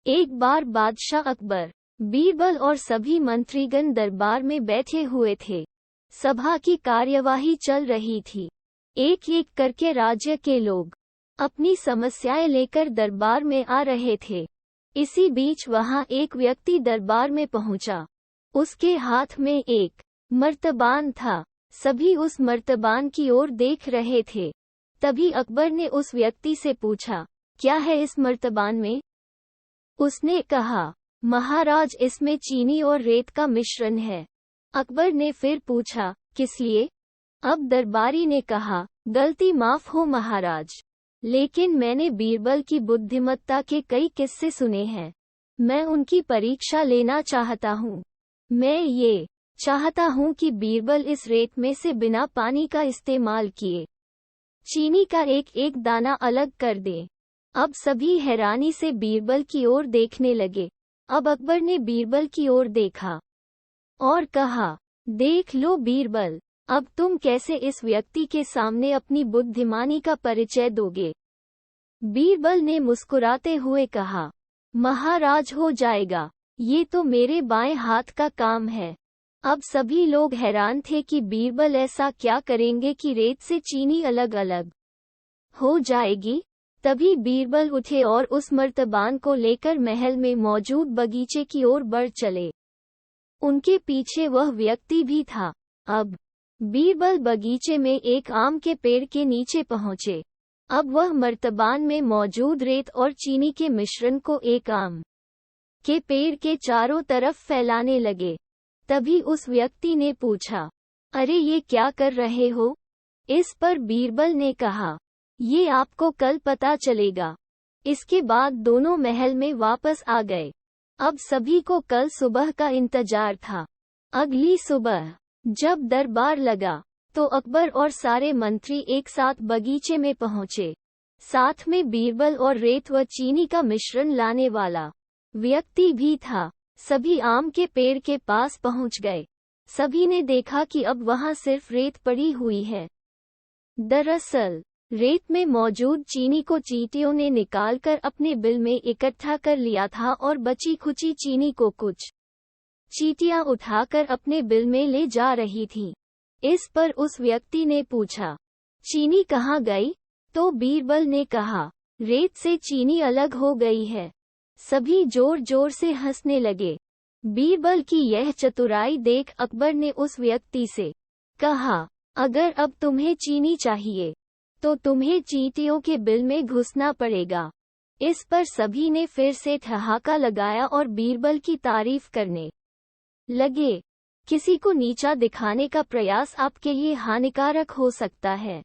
एक बार बादशाह अकबर, बीरबल और सभी मंत्रीगण दरबार में बैठे हुए थे। सभा की कार्यवाही चल रही थी। एक एक करके राज्य के लोग अपनी समस्याएं लेकर दरबार में आ रहे थे। इसी बीच वहां एक व्यक्ति दरबार में पहुंचा। उसके हाथ में एक मर्तबान था। सभी उस मर्तबान की ओर देख रहे थे। तभी अकबर ने उस व्यक्ति से पूछा, क्या है इस मर्तबान में? उसने कहा, महाराज, इसमें चीनी और रेत का मिश्रण है। अकबर ने फिर पूछा, किस लिए? अब दरबारी ने कहा, गलती माफ हो महाराज, लेकिन मैंने बीरबल की बुद्धिमत्ता के कई किस्से सुने हैं। मैं उनकी परीक्षा लेना चाहता हूँ। मैं ये चाहता हूँ कि बीरबल इस रेत में से बिना पानी का इस्तेमाल किए चीनी का एक एक दाना अलग कर दे। अब सभी हैरानी से बीरबल की ओर देखने लगे। अब अकबर ने बीरबल की ओर देखा और कहा, देख लो बीरबल, अब तुम कैसे इस व्यक्ति के सामने अपनी बुद्धिमानी का परिचय दोगे? बीरबल ने मुस्कुराते हुए कहा, महाराज, हो जाएगा, ये तो मेरे बाएं हाथ का काम है। अब सभी लोग हैरान थे कि बीरबल ऐसा क्या करेंगे कि रेत से चीनी अलग अलग हो जाएगी। तभी बीरबल उठे और उस मर्तबान को लेकर महल में मौजूद बगीचे की ओर बढ़ चले। उनके पीछे वह व्यक्ति भी था। अब बीरबल बगीचे में एक आम के पेड़ के नीचे पहुंचे। अब वह मर्तबान में मौजूद रेत और चीनी के मिश्रण को एक आम के पेड़ के चारों तरफ फैलाने लगे। तभी उस व्यक्ति ने पूछा, अरे ये क्या कर रहे हो? इस पर बीरबल ने कहा, ये आपको कल पता चलेगा। इसके बाद दोनों महल में वापस आ गए। अब सभी को कल सुबह का इंतजार था। अगली सुबह जब दरबार लगा तो अकबर और सारे मंत्री एक साथ बगीचे में पहुंचे। साथ में बीरबल और रेत व चीनी का मिश्रण लाने वाला व्यक्ति भी था। सभी आम के पेड़ के पास पहुंच गए। सभी ने देखा कि अब वहां सिर्फ रेत पड़ी हुई है। दरअसल रेत में मौजूद चीनी को चींटियों ने निकालकर अपने बिल में इकट्ठा कर लिया था और बची खुची चीनी को कुछ चींटियां उठाकर अपने बिल में ले जा रही थीं। इस पर उस व्यक्ति ने पूछा, चीनी कहाँ गई? तो बीरबल ने कहा, रेत से चीनी अलग हो गई है। सभी जोर जोर से हंसने लगे। बीरबल की यह चतुराई देख अकबर ने उस व्यक्ति से कहा, अगर अब तुम्हें चीनी चाहिए तो तुम्हें चींटियों के बिल में घुसना पड़ेगा। इस पर सभी ने फिर से ठहाका लगाया और बीरबल की तारीफ करने लगे। किसी को नीचा दिखाने का प्रयास आपके लिए हानिकारक हो सकता है।